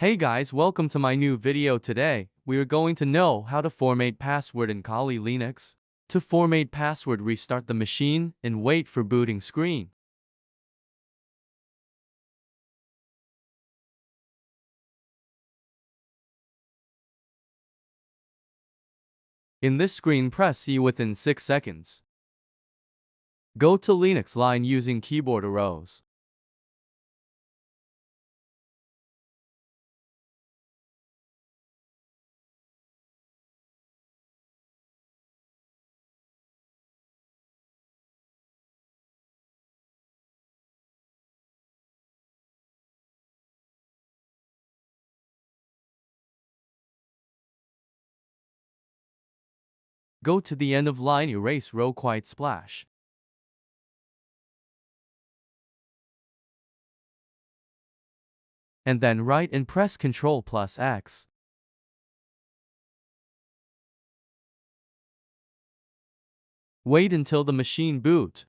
Hey guys, welcome to my new video. Today, we are going to know how to format password in Kali Linux. To format password, restart the machine and wait for booting screen. In this screen, press E within 6 seconds. Go to Linux line using keyboard arrows. Go to the end of line, erase row quite splash. And then write and press Ctrl+X. Wait until the machine boot.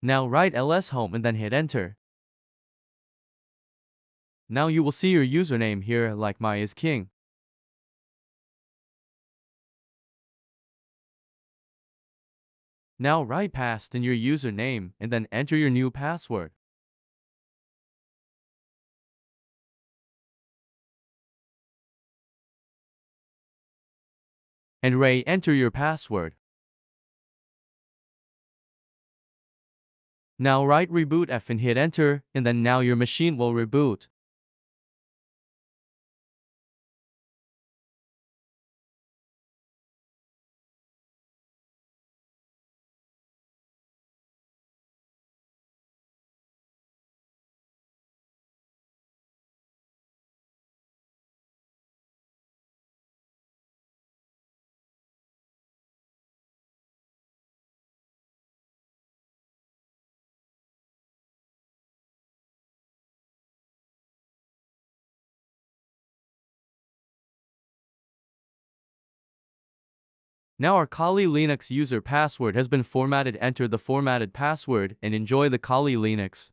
Now write ls home and then hit enter. Now you will see your username here, like my is king. Now write past in your username and then enter your new password. And enter your password. Now write reboot F and hit enter, and then now your machine will reboot. Now our Kali Linux user password has been formatted. Enter the formatted password and enjoy the Kali Linux.